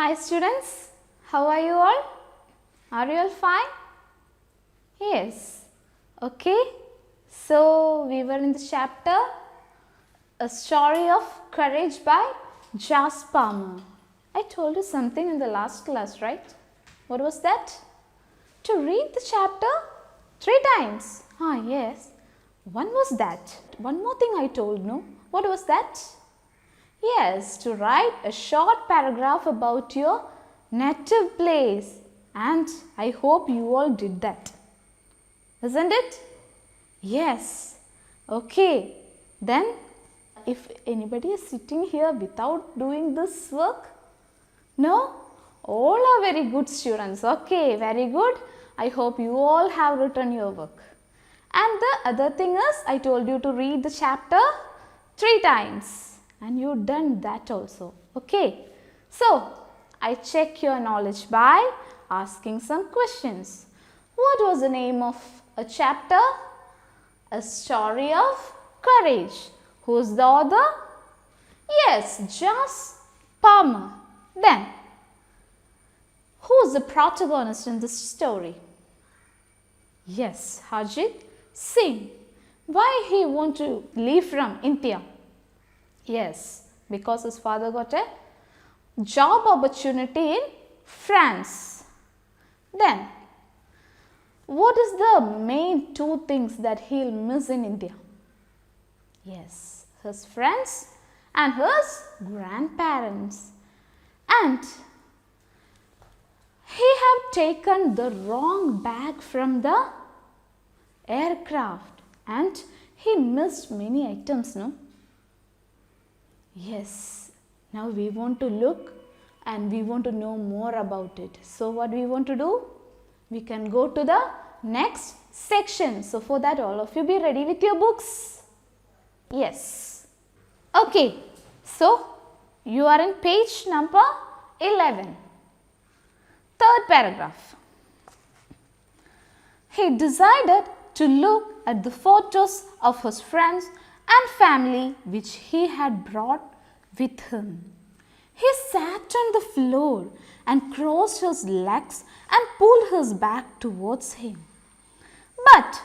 Hi students, how are you all? Are you all fine? Yes. Okay. So we were in the chapter A Story of Courage by Jas Palmer. I told you something in the last class, right? What was that? To read the chapter 3 times. Yes. One was that. One more thing I told, no? What was that? Yes, to write a short paragraph about your native place, and I hope you all did that. Isn't it? Yes. Okay. Then if anybody is sitting here without doing this work? No? All are very good students. Okay, very good. I hope you all have written your work. And the other thing is, I told you to read the chapter 3 times. And you done that also. Okay. So, I check your knowledge by asking some questions. What was the name of a chapter? A Story of Courage. Who's the author? Yes, Jas Palmer. Then, who's the protagonist in this story? Yes, Harjit Singh. Why he want to leave from India? Yes, because his father got a job opportunity in France. Then, what is the main 2 things that he'll miss in India? Yes, his friends and his grandparents. And he have taken the wrong bag from the aircraft and he missed many items, no? Yes, now we want to look and we want to know more about it. So what we want to do? We can go to the next section. So for that, all of you be ready with your books. Yes. Okay, so you are in page number 11. 3rd paragraph. He decided to look at the photos of his friends and family which he had brought with him. He sat on the floor and crossed his legs and pulled his back towards him. But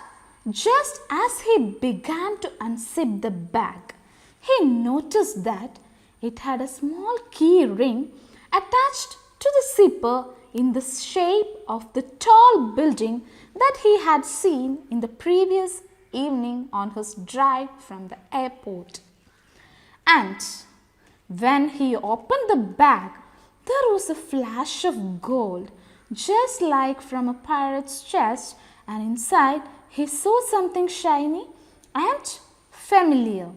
just as he began to unzip the bag, he noticed that it had a small key ring attached to the zipper in the shape of the tall building that he had seen in the previous evening on his drive from the airport. And when he opened the bag, there was a flash of gold, just like from a pirate's chest, and inside he saw something shiny and familiar.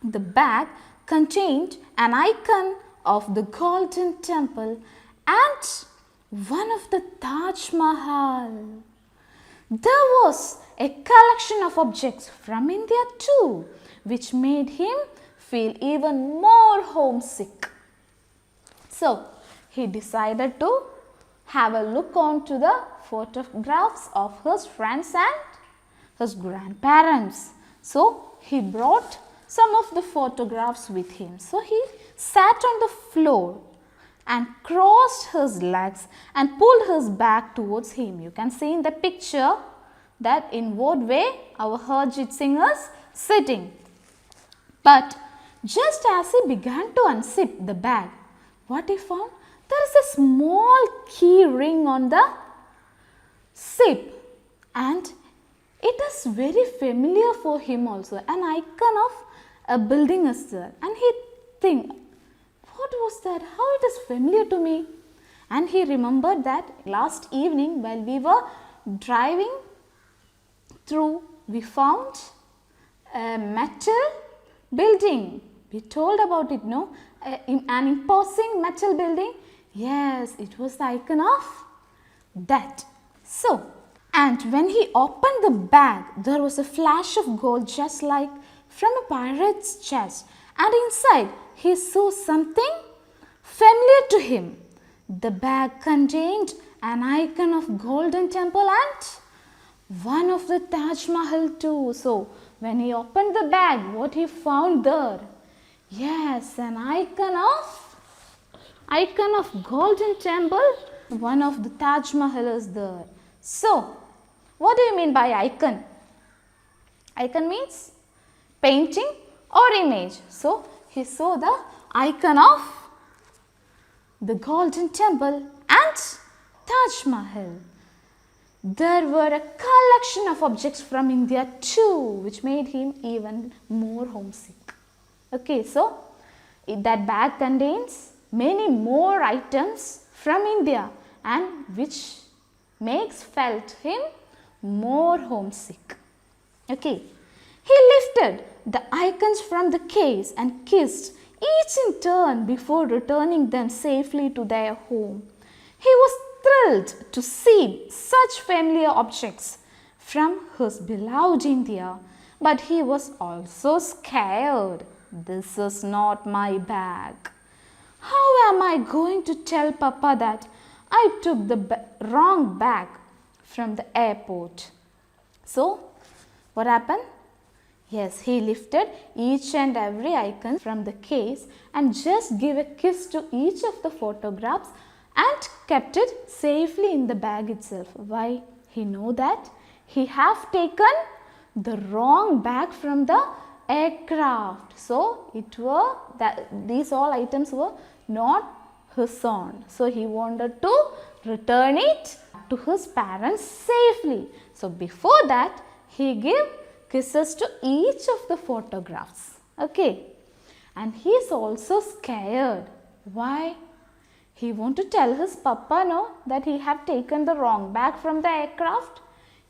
The bag contained an icon of the Golden Temple and one of the Taj Mahal. There was a collection of objects from India too, which made him feel even more homesick. So, he decided to have a look on to the photographs of his friends and his grandparents. So, he brought some of the photographs with him. So, he sat on the floor and crossed his legs and pulled his back towards him. You can see in the picture that in what way our Harjit Singh is sitting. But just as he began to unzip the bag, what he found? There is a small key ring on the zip, and it is very familiar for him also. An icon of a building is there, and he think, what was that? How it is familiar to me? And he remembered that last evening while we were driving through, we found a metal building. We told about it, no? An imposing metal building. Yes, it was the icon of that. So, and when he opened the bag, there was a flash of gold just like from a pirate's chest. And inside, he saw something familiar to him. The bag contained an icon of Golden Temple and one of the Taj Mahal too. So, when he opened the bag, what he found there? Yes, an icon of icon of Golden Temple, one of the Taj Mahal is there. So, what do you mean by icon? Icon means painting or image. So, he saw the icon of the Golden Temple and Taj Mahal. There were a collection of objects from India too, which made him even more homesick. Okay, so that bag contains many more items from India and which felt him more homesick. Okay, he lifted the icons from the case and kissed each in turn before returning them safely to their home. He was thrilled to see such familiar objects from his beloved India, but he was also scared. This is not my bag. How am I going to tell Papa that I took the wrong bag from the airport? So, what happened? Yes, he lifted each and every icon from the case and just gave a kiss to each of the photographs and kept it safely in the bag itself. Why? He knew that he have taken the wrong bag from the aircraft. So, these all items were not his own. So, he wanted to return it to his parents safely. So, before that, he gave kisses to each of the photographs. Okay. And he is also scared. Why? He want to tell his papa that he have taken the wrong bag from the aircraft.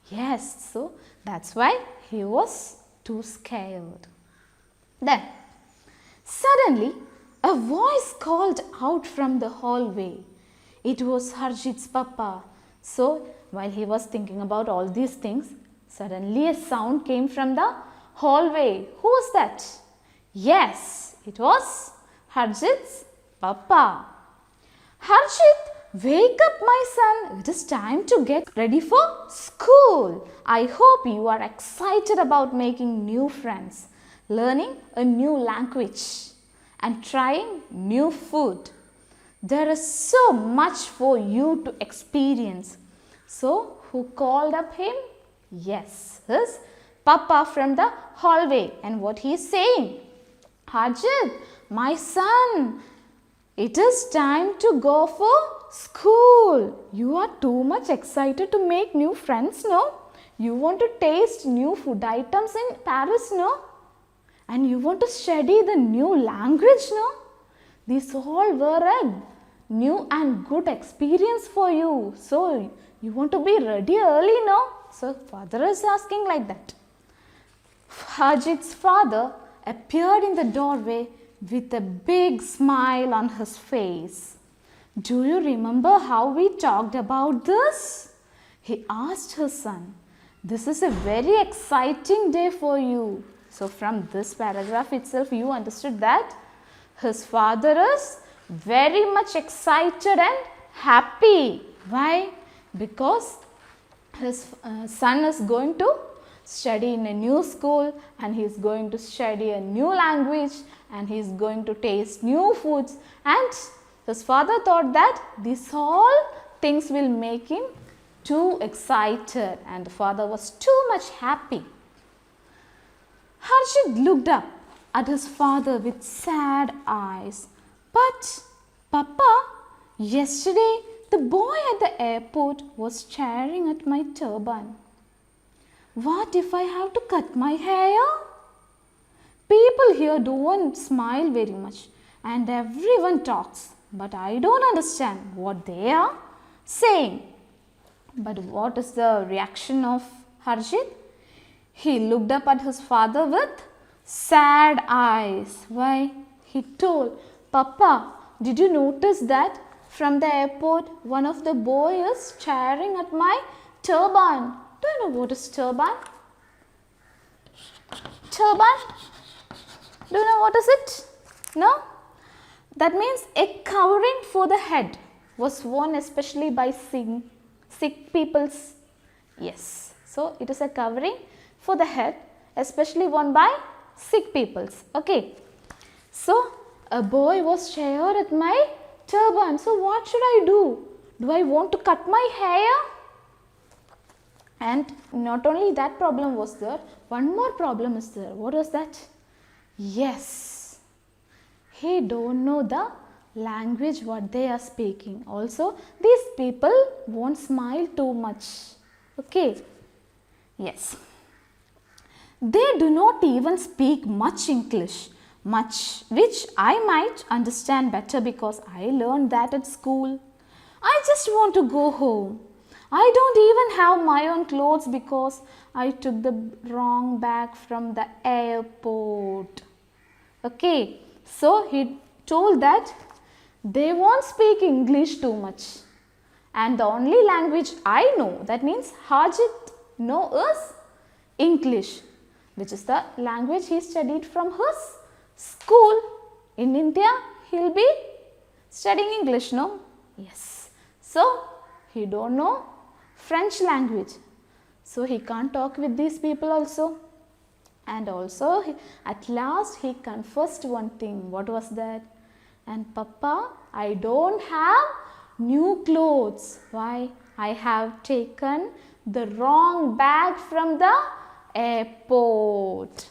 Yes, so that's why he was too scared. Then, suddenly, a voice called out from the hallway. It was Harjit's papa. So, while he was thinking about all these things, suddenly a sound came from the hallway. Who was that? Yes, it was Harjit's papa. Harjit, wake up my son. It is time to get ready for school. I hope you are excited about making new friends, learning a new language and trying new food. There is so much for you to experience. So, who called up him? Yes, his papa from the hallway. And what he is saying? Harjit, my son, it is time to go for school. You are too much excited to make new friends, no? You want to taste new food items in Paris, no? And you want to study the new language, no? These all were a new and good experience for you. So, you want to be ready early, no? So, father is asking like that. Harjit's father appeared in the doorway with a big smile on his face. Do you remember how we talked about this? He asked his son. This is a very exciting day for you. So, from this paragraph itself, you understood that his father is very much excited and happy. Why? Because his son is going to study in a new school and he is going to study a new language and he is going to taste new foods, and his father thought that these all things will make him too excited, and the father was too much happy. Harjit looked up at his father with sad eyes. But, Papa, yesterday the boy at the airport was staring at my turban. What if I have to cut my hair? People here don't smile very much and everyone talks, but I don't understand what they are saying. But what is the reaction of Harjit? He looked up at his father with sad eyes. Why? He told, Papa, did you notice that from the airport one of the boys is staring at my turban? Do you know what is turban? Turban? Do you know what is it? No? That means a covering for the head was worn especially by sick peoples. Yes. So, it is a covering for the head especially worn by sick peoples. Okay. So, a boy was staring at my turban. So what should I do? Do I want to cut my hair? And not only that problem was there, one more problem is there. What was that? Yes, he don't know the language what they are speaking. Also, these people won't smile too much. Okay. Yes. They do not even speak much English, much which I might understand better because I learned that at school. I just want to go home. I don't even have my own clothes because I took the wrong bag from the airport. Okay, so he told that they won't speak English too much. And the only language I know, that means Harjit know is English, which is the language he studied from his school. In India, he'll be studying English, no? Yes. So, he don't know French language. So, he can't talk with these people also. And also, at last, he confessed one thing. What was that? And Papa, I don't have new clothes. Why? I have taken the wrong bag from the airport.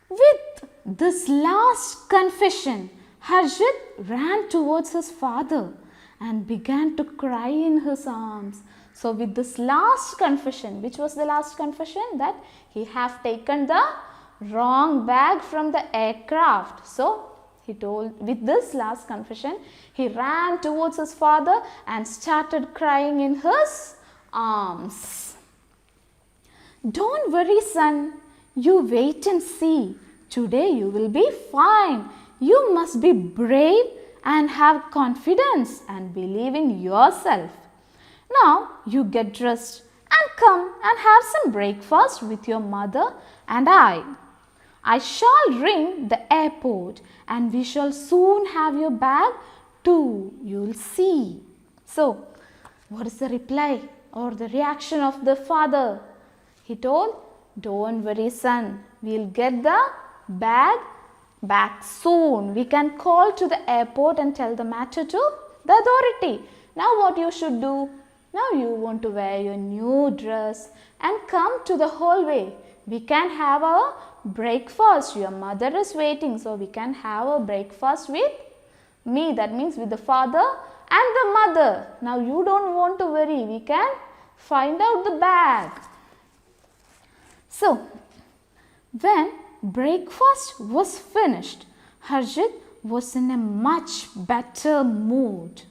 With this last confession, Harjit ran towards his father and began to cry in his arms. So with this last confession, which was the last confession? That he have taken the wrong bag from the aircraft. So he told, with this last confession, he ran towards his father and started crying in his arms. Don't worry, son. You wait and see. Today you will be fine. You must be brave and have confidence and believe in yourself. Now you get dressed and come and have some breakfast with your mother and I. I shall ring the airport and we shall soon have your bag too. You will see. So, what is the reply or the reaction of the father? He told, don't worry, son. We'll get the bag back soon. We can call to the airport and tell the matter to the authority. Now what you should do? Now you want to wear your new dress and come to the hallway. We can have our breakfast. Your mother is waiting, so we can have a breakfast with me. That means with the father and the mother. Now you don't want to worry. We can find out the bag. So, when breakfast was finished, Harjit was in a much better mood.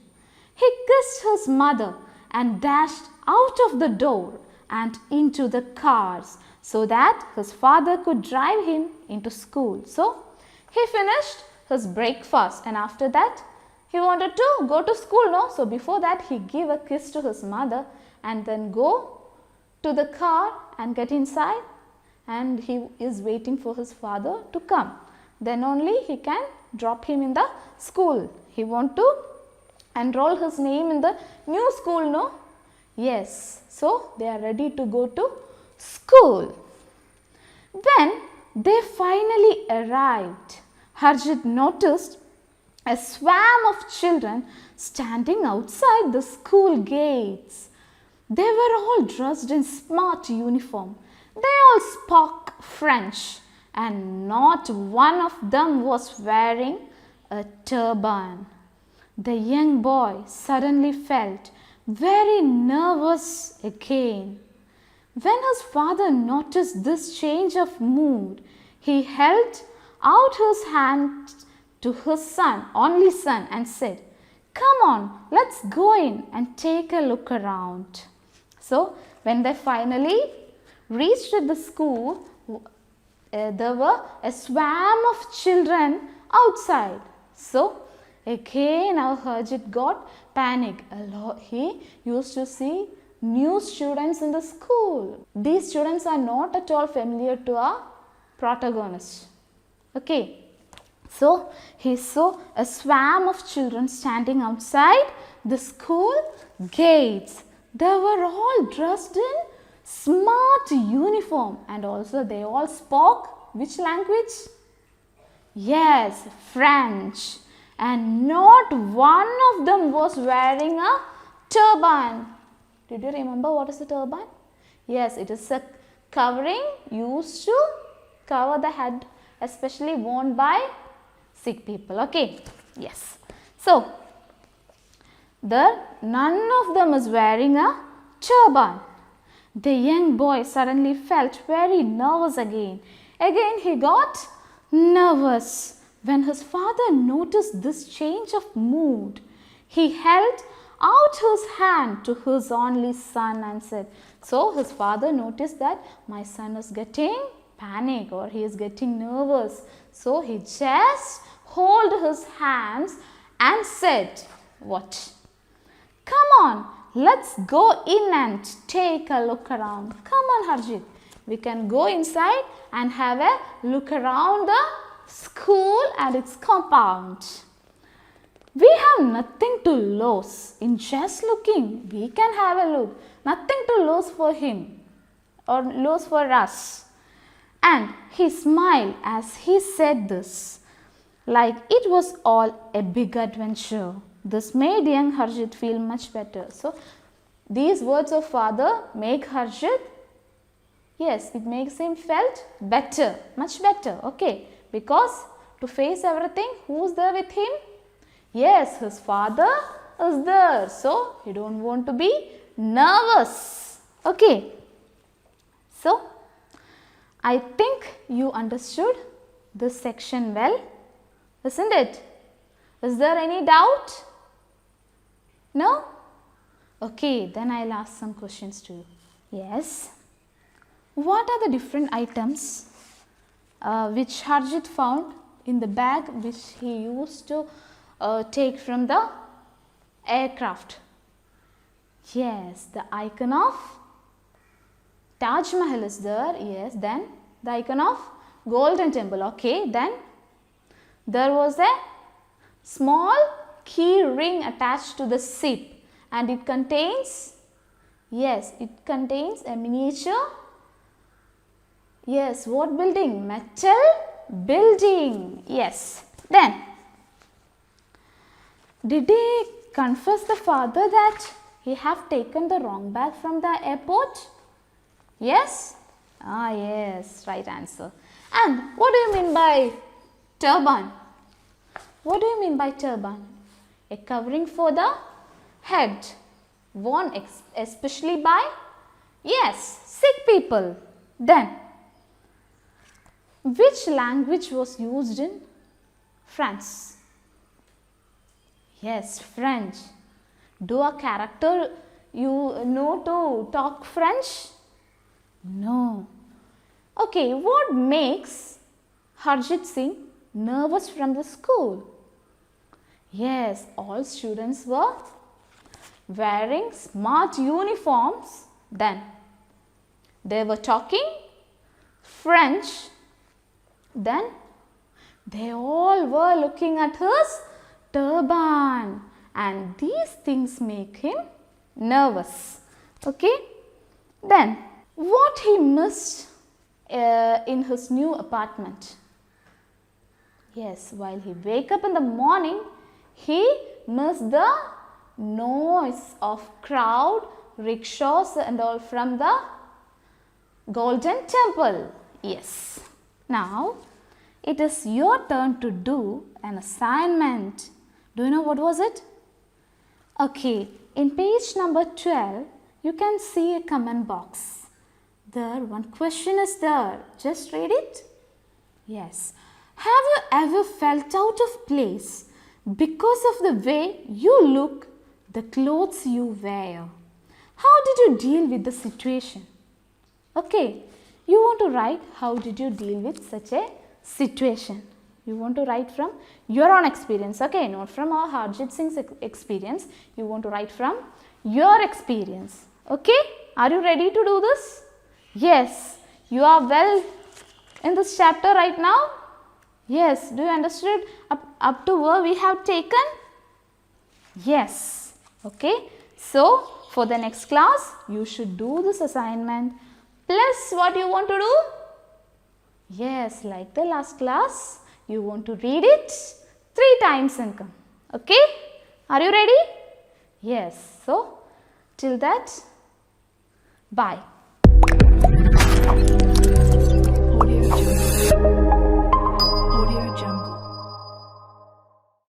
He kissed his mother and dashed out of the door and into the cars so that his father could drive him into school. So, he finished his breakfast and after that, he wanted to go to school, no? So, before that, he gave a kiss to his mother and then go to the car and get inside. And he is waiting for his father to come. Then only he can drop him in the school. He want to enroll his name in the new school, no? Yes. So, they are ready to go to school. When they finally arrived, Harjit noticed a swarm of children standing outside the school gates. They were all dressed in smart uniform. They all spoke French and not one of them was wearing a turban. The young boy suddenly felt very nervous again. When his father noticed this change of mood, he held out his hand to his son, only son, and said, "Come on, let's go in and take a look around." So, when they finally reached the school, there were a swarm of children outside. So, again our Harjit got panic. He used to see new students in the school. These students are not at all familiar to our protagonist. Okay. So, he saw a swarm of children standing outside the school gates. They were all dressed in smart uniform and also they all spoke which language? Yes, French. and not one of them was wearing a turban. Did you remember what is a turban? Yes, it is a covering used to cover the head, especially worn by sick people. Okay, yes. So, none of them is wearing a turban. The young boy suddenly felt very nervous again. Again he got nervous when his father noticed this change of mood. He held out his hand to his only son and said, so his father noticed that my son is getting panic or he is getting nervous. So he just held his hands and said, what? Come on, let's go in and take a look around. Come on, Harjit. We can go inside and have a look around the school and its compound. We have nothing to lose in just looking. We can have a look. Nothing to lose for him or lose for us. And he smiled as he said this, like it was all a big adventure. This made young Harjit feel much better. So, these words of father make Harjit, yes, it makes him felt better, much better, okay. Because to face everything, who's there with him? Yes, his father is there. So, he don't want to be nervous, okay. So, I think you understood this section well, isn't it? Is there any doubt? No? Okay, then I'll ask some questions to you. Yes. What are the different items which Harjit found in the bag which he used to take from the aircraft? Yes, the icon of Taj Mahal is there. Yes, then the icon of Golden Temple. Okay, then there was a small key ring attached to the ship and it contains, yes, it contains a miniature, yes, what building? Metal building, yes. Then, did he confess the father that he have taken the wrong bag from the airport? Yes? Ah, yes, right answer. And what do you mean by turban? What do you mean by turban? A covering for the head, worn especially by, yes, sick people. Then, which language was used in France? Yes, French. Do a character you know to talk French? No. Okay, what makes Harjit Singh nervous from the school? Yes, all students were wearing smart uniforms. Then they were talking French. Then they all were looking at his turban and these things make him nervous. Okay. Then what he missed in his new apartment? Yes, while he wake up in the morning, he missed the noise of crowd, rickshaws and all from the Golden Temple. Yes. Now, it is your turn to do an assignment. Do you know what was it? Okay, in page number 12, you can see a comment box. There, one question is there. Just read it. Yes. Have you ever felt out of place because of the way you look, the clothes you wear? How did you deal with the situation? Okay, you want to write how did you deal with such a situation. You want to write from your own experience, okay, not from our Harjit Singh's experience. You want to write from your experience, okay. Are you ready to do this? Yes, you are well in this chapter right now. Yes, do you understand up to where we have taken? Yes, okay. So, for the next class, you should do this assignment plus what you want to do? Yes, like the last class, you want to read it 3 times and come. Okay? Are you ready? Yes. So, till that, bye. Audio Jungle.